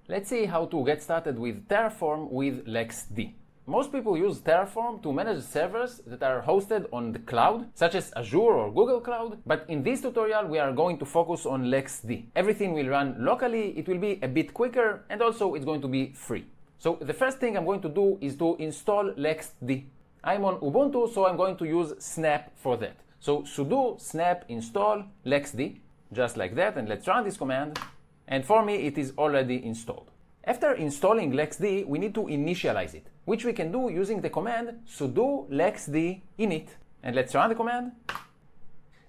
Let's see how to get started with Terraform with LXD. Most people use Terraform to manage servers that are hosted on the cloud, such as Azure or Google Cloud, but in this tutorial we are going to focus on LXD. Everything will run locally, it will be a bit quicker, and also it's going to be free. So the first thing I'm going to do is to install LXD. I'm on Ubuntu, so I'm going to use snap for that. So sudo snap install LXD, just like that, and let's run this command. And for me, it is already installed. After installing LXD, we need to initialize it, which we can do using the command sudo LXD init. And let's run the command.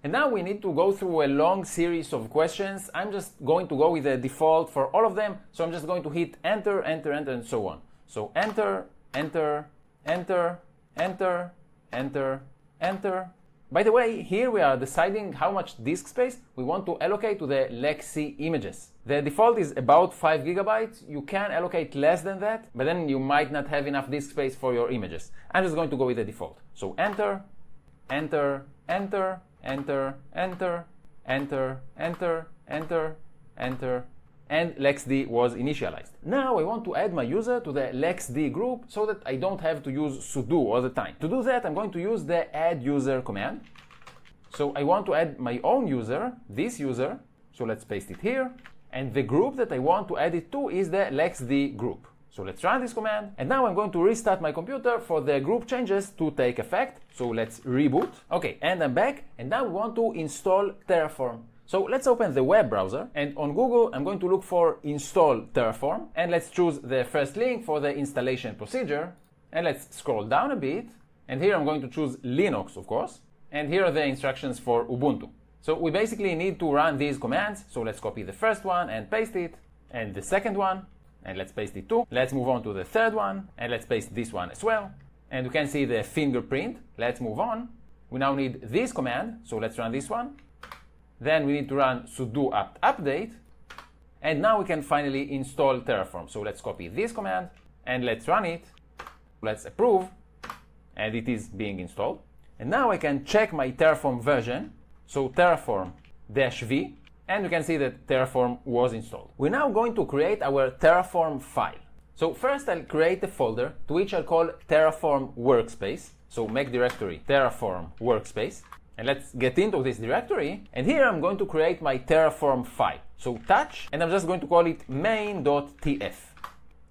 And now we need to go through a long series of questions. I'm just going to go with the default for all of them. So I'm just going to hit enter, enter, enter, and so on. So enter, enter, enter, enter, enter, enter. By the way, here we are deciding how much disk space we want to allocate to the LXC images. The default is about 5 gigabytes. You can allocate less than that, but then you might not have enough disk space for your images. I'm just going to go with the default. So enter, enter, enter, enter, enter, enter, enter, enter, enter, and LXD was initialized. Now I want to add my user to the LXD group so that I don't have to use sudo all the time. To do that, I'm going to use the add user command. So I want to add my own user, this user, so let's paste it here. And the group that I want to add it to is the LXD group. So let's run this command. And now I'm going to restart my computer for the group changes to take effect. So let's reboot. Okay, and I'm back. And now we want to install Terraform. So let's open the web browser, and on Google I'm going to look for install Terraform, and let's choose the first link for the installation procedure, and let's scroll down a bit, and here I'm going to choose Linux, of course, and here are the instructions for Ubuntu. So we basically need to run these commands, so let's copy the first one and paste it, and the second one, and let's paste it too. Let's move on to the third one, and let's paste this one as well, and you can see the fingerprint. Let's move on. We now need this command, so let's run this one. Then we need to run sudo apt update, and now we can finally install Terraform. So let's copy this command and let's run it. Let's approve, and it is being installed. And now I can check my Terraform version, so Terraform-V, and you can see that Terraform was installed. We're now going to create our Terraform file. So first I'll create a folder to which I'll call Terraform Workspace. So make directory Terraform Workspace. And let's get into this directory, and here I'm going to create my Terraform file. So touch, and I'm just going to call it main.tf.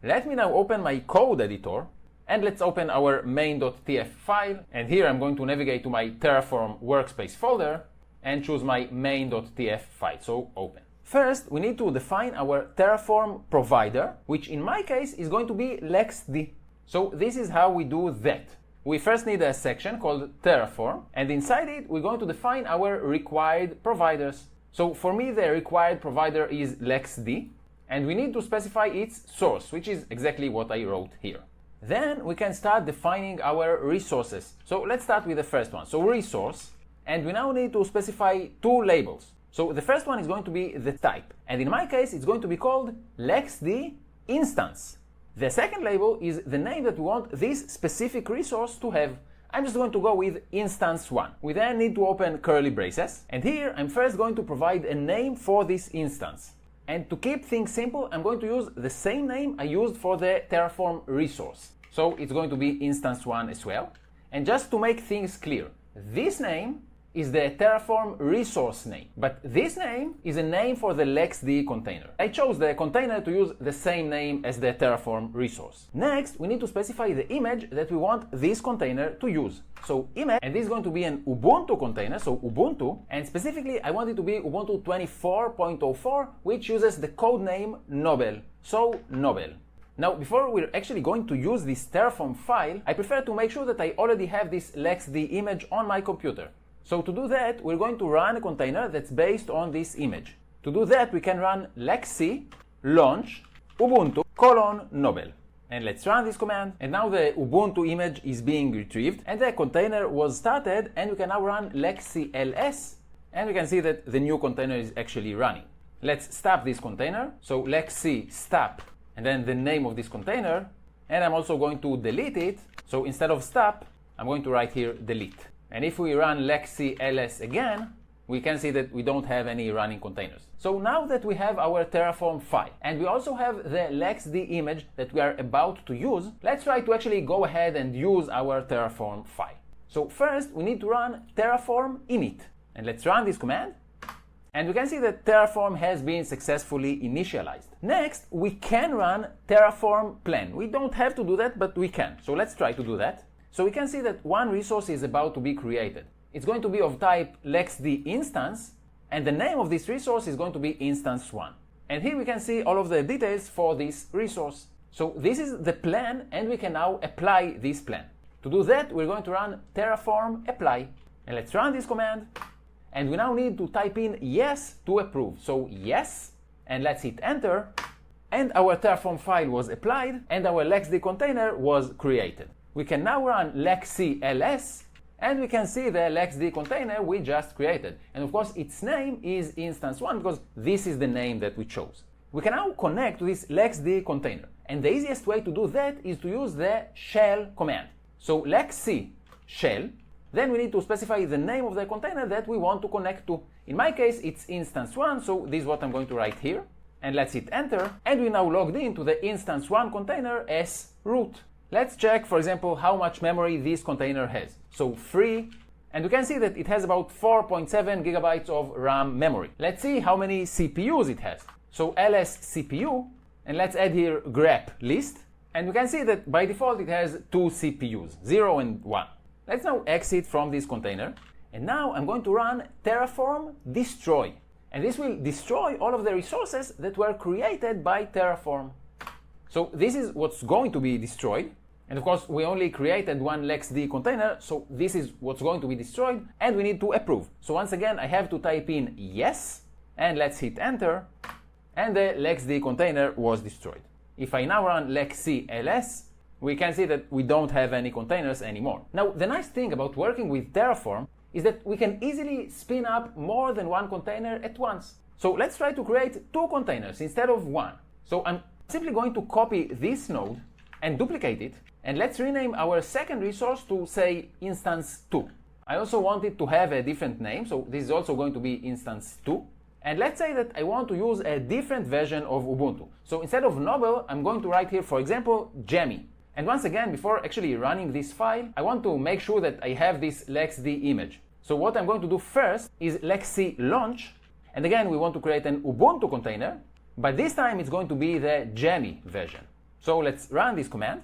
Let me now open my code editor, and let's open our main.tf file, and here I'm going to navigate to my Terraform workspace folder and choose my main.tf file, so open. First, we need to define our Terraform provider, which in my case is going to be LXD. So this is how we do that. We first need a section called Terraform, and inside it we're going to define our required providers. So for me the required provider is LXD, and we need to specify its source, which is exactly what I wrote here. Then we can start defining our resources. So let's start with the first one, so resource, and we now need to specify two labels. So the first one is going to be the type, and in my case it's going to be called LXD instance. The second label is the name that we want this specific resource to have. I'm just going to go with instance1. We then need to open curly braces, and here I'm first going to provide a name for this instance. And to keep things simple, I'm going to use the same name I used for the Terraform resource. So it's going to be instance1 as well. And just to make things clear, this name is the Terraform resource name, but this name is a name for the LXD container. I chose the container to use the same name as the Terraform resource. Next, we need to specify the image that we want this container to use. So image, and this is going to be an Ubuntu container, so Ubuntu, and specifically I want it to be Ubuntu 24.04, which uses the code name Nobel, so Nobel. Now, before we're actually going to use this Terraform file, I prefer to make sure that I already have this LXD image on my computer. So to do that, we're going to run a container that's based on this image. To do that, we can run LXC launch ubuntu :nobel. And let's run this command. And now the Ubuntu image is being retrieved, and the container was started, and we can now run LXC ls, and we can see that the new container is actually running. Let's stop this container. So LXC stop, and then the name of this container, and I'm also going to delete it. So instead of stop, I'm going to write here delete. And if we run LXC ls again, we can see that we don't have any running containers. So now that we have our Terraform file and we also have the LXD image that we are about to use, let's try to actually go ahead and use our Terraform file. So first we need to run terraform init, and let's run this command. And we can see that Terraform has been successfully initialized. Next, we can run Terraform plan. We don't have to do that, but we can. So let's try to do that. So we can see that one resource is about to be created. It's going to be of type LXD instance, and the name of this resource is going to be instance1. And here we can see all of the details for this resource. So this is the plan, and we can now apply this plan. To do that, we're going to run terraform apply. And let's run this command. And we now need to type in yes to approve. So yes, and let's hit enter. And our Terraform file was applied, and our LXD container was created. We can now run LXC ls, and we can see the LXD container we just created. And of course, its name is instance1 because this is the name that we chose. We can now connect to this LXD container. And the easiest way to do that is to use the shell command. So LXC shell, then we need to specify the name of the container that we want to connect to. In my case, it's instance1, so this is what I'm going to write here. And let's hit enter, and we now logged into the instance1 container as root. Let's check, for example, how much memory this container has. So 3, and we can see that it has about 4.7 gigabytes of RAM memory. Let's see how many CPUs it has. So ls CPU, and let's add here grep list, and we can see that by default it has 2 CPUs, 0 and 1. Let's now exit from this container, and now I'm going to run terraform destroy, and this will destroy all of the resources that were created by Terraform. So this is what's going to be destroyed, and of course we only created one LXD container, so this is what's going to be destroyed, and we need to approve. So once again I have to type in yes, and let's hit enter, and the LXD container was destroyed. If I now run LXC ls, we can see that we don't have any containers anymore. Now, the nice thing about working with Terraform is that we can easily spin up more than one container at once. So let's try to create 2 containers instead of 1. So I'm simply going to copy this node and duplicate it, and let's rename our second resource to, say, instance2. I also want it to have a different name, so this is also going to be instance2. And let's say that I want to use a different version of Ubuntu. So instead of Noble, I'm going to write here, for example, Jammy. And once again, before actually running this file, I want to make sure that I have this LXD image. So what I'm going to do first is LXC launch. And again, we want to create an Ubuntu container, but this time it's going to be the Jammy version. So let's run this command.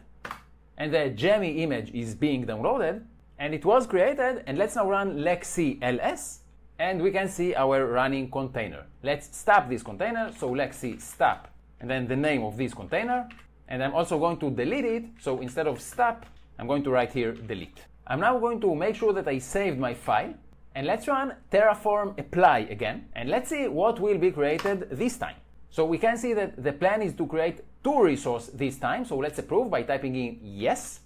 And the Jammy image is being downloaded, and it was created. And let's now run LXC ls, and we can see our running container. Let's stop this container. So LXC stop, and then the name of this container. And I'm also going to delete it, so instead of stop, I'm going to write here delete. I'm now going to make sure that I saved my file, and let's run terraform apply again, and let's see what will be created this time. So we can see that the plan is to create 2 resources this time, so let's approve by typing in yes,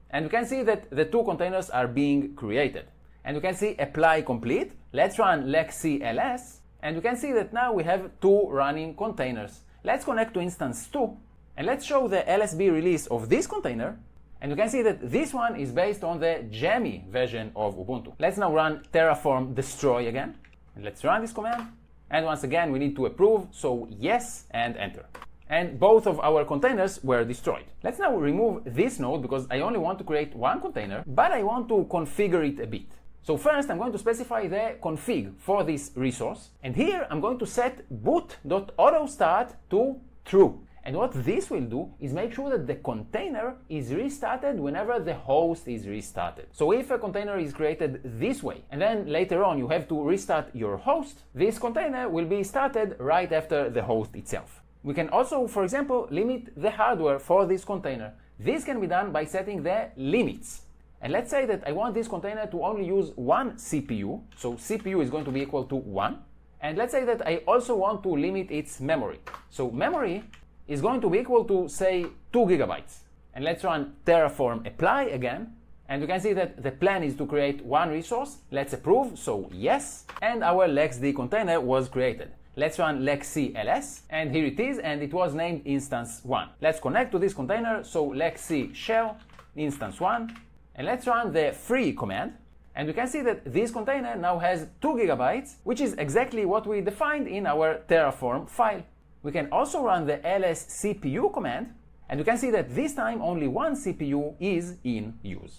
and we can see that the 2 containers are being created. And we can see apply complete. Let's run LXC ls, and we can see that now we have 2 running containers. Let's connect to instance2. And let's show the LSB release of this container, and you can see that this one is based on the Jammy version of Ubuntu. Let's now run terraform destroy again, and let's run this command. And once again, we need to approve, so yes, and enter. And both of our containers were destroyed. Let's now remove this node because I only want to create 1 container, but I want to configure it a bit. So first, I'm going to specify the config for this resource, and here I'm going to set boot.autostart to true. And what this will do is make sure that the container is restarted whenever the host is restarted. So if a container is created this way, and then later on you have to restart your host, this container will be started right after the host itself. We can also, for example, limit the hardware for this container. This can be done by setting the limits. And let's say that I want this container to only use 1 CPU, so CPU is going to be equal to 1. And let's say that I also want to limit its memory. So memory is going to be equal to, say, 2 gigabytes. And let's run terraform apply again, and you can see that the plan is to create 1 resource. Let's approve, so yes, and our LXD container was created. Let's run LXC ls, and here it is, and it was named instance1. Let's connect to this container, so LXC shell instance1, and let's run the free command, And we can see that this container now has 2 gigabytes, which is exactly what we defined in our Terraform file. We can also run the ls cpu command, and you can see that this time only one CPU is in use.